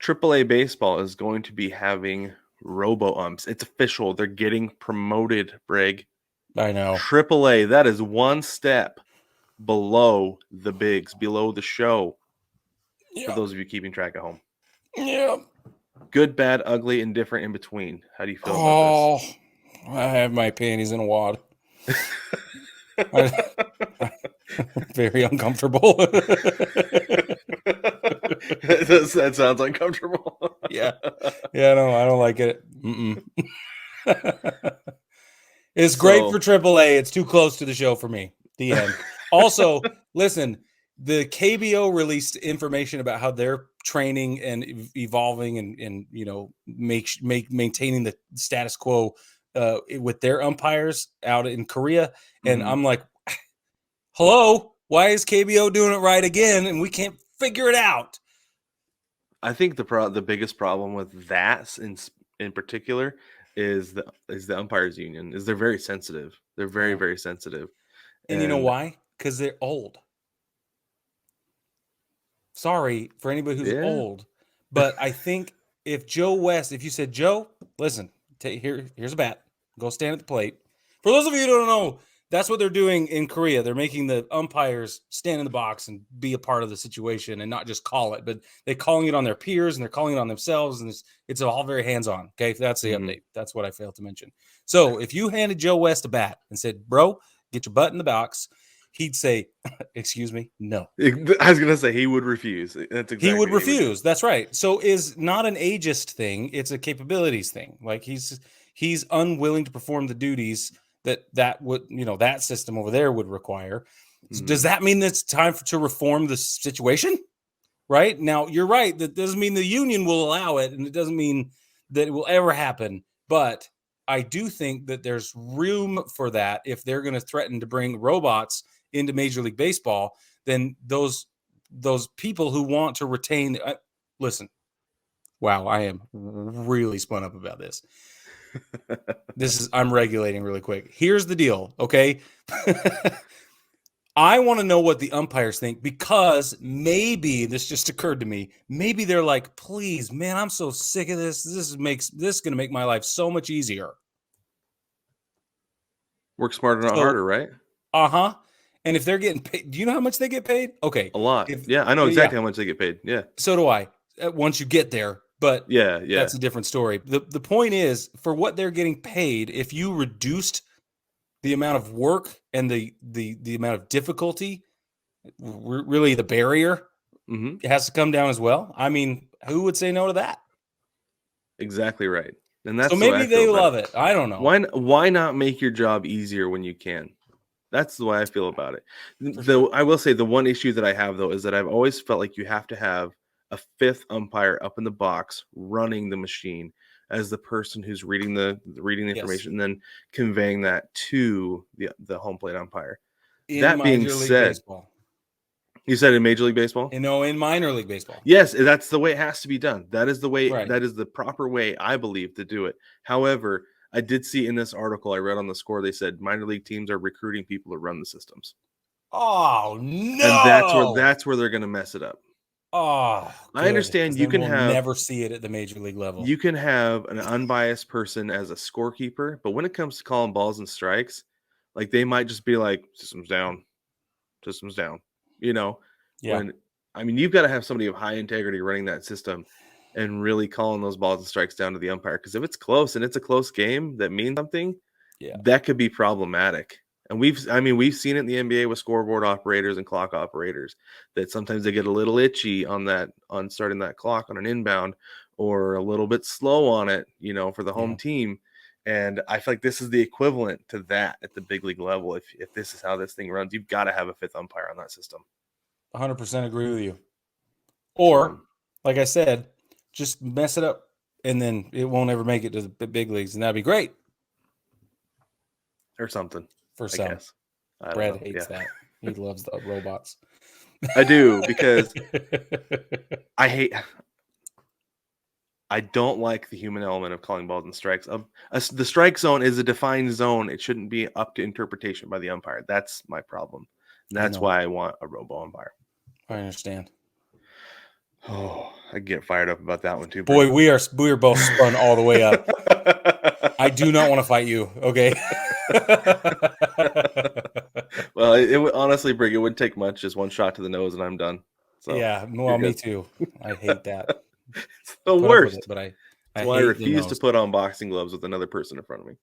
AAA baseball is going to be having roboumps. It's official. They're getting promoted, Brig. I know. AAA, that is one step below the bigs, below the show. For those of you keeping track at home. Yeah. Good, bad, ugly, indifferent, in between. How do you feel about this? I have my panties in a wad. Very uncomfortable. That sounds uncomfortable. Yeah, no, I don't like it. It's great for AAA. It's too close to the show for me. The end. Also, listen, the KBO released information about how they're training and evolving and maintaining the status quo with their umpires out in Korea. And I'm like, hello, why is KBO doing it right again? And we can't figure it out. I think the biggest problem with that in particular is the umpires union. Is they're very sensitive. They're very, very sensitive. And you know why? Because they're old. Sorry for anybody who's old, but I think if you said, Joe, listen, here's a bat, go stand at the plate. For those of you who don't know, that's what they're doing in Korea. They're making the umpires stand in the box and be a part of the situation and not just call it, but they're calling it on their peers and they're calling it on themselves. And it's all very hands-on. Okay. That's the update. That's what I failed to mention. So if you handed Joe West a bat and said, bro, get your butt in the box, he'd say, excuse me, no. I was going to say he would refuse. That's exactly he would refuse. That's right. So is not an ageist thing. It's a capabilities thing. Like he's unwilling to perform the duties that would, that system over there would require. So does that mean it's time to reform the situation? Right now, you're right. That doesn't mean the union will allow it. And it doesn't mean that it will ever happen. But I do think that there's room for that. If they're going to threaten to bring robots into Major League Baseball, then those people who want to retain, listen, wow, I am really spun up about this. I'm regulating really quick. Here's the deal. Okay. I want to know what the umpires think, because maybe this just occurred to me. Maybe they're like, please, man, I'm so sick of this. This is going to make my life so much easier. Work smarter, not harder, right? And if they're getting paid, do you know how much they get paid? Okay. A lot. I know exactly how much they get paid. Yeah. So do I, once you get there. But yeah, that's a different story. The point is, for what they're getting paid, if you reduced the amount of work and the amount of difficulty, really the barrier, it has to come down as well. I mean, who would say no to that? Exactly right. And that's so maybe they love it. I don't know. Why not make your job easier when you can? That's the way I feel about it. I will say the one issue that I have, though, is that I've always felt like you have to have a fifth umpire up in the box running the machine as the person who's reading the information and then conveying that to the home plate umpire. That being said, you said in Major League Baseball? In minor league baseball. Yes, that's the way it has to be done. That is the way. Right. That is the proper way, I believe, to do it. However, I did see in this article I read on the Score, they said minor league teams are recruiting people to run the systems. Oh no! And that's where they're going to mess it up. Oh, I understand you can never see it at the major league level. You can have an unbiased person as a scorekeeper, but when it comes to calling balls and strikes, like they might just be like, systems down. Yeah. You've got to have somebody of high integrity running that system and really calling those balls and strikes down to the umpire. Because if it's close and it's a close game that means something, that could be problematic. And we've seen it in the NBA with scoreboard operators and clock operators that sometimes they get a little itchy on starting that clock on an inbound, or a little bit slow on it, for the home team. And I feel like this is the equivalent to that at the big league level. If this is how this thing runs, you've got to have a fifth umpire on that system. 100% agree with you. Or, like I said, just mess it up and then it won't ever make it to the big leagues, and that'd be great. Or something. For some. Brad hates that. He loves the robots. I do, because I don't like the human element of calling balls and strikes. The strike zone is a defined zone. It shouldn't be up to interpretation by the umpire. That's my problem. And that's why I want a robo umpire. I understand. Oh, I get fired up about that one too. Boy, we are both spun all the way up. I do not want to fight you. Okay. Well, it would honestly, Brig, it wouldn't take much. Just one shot to the nose, and I'm done. So yeah, well, me too. I hate that. It's the Put up with worst. it, but I That's why I hate refuse to put on boxing gloves with another person in front of me.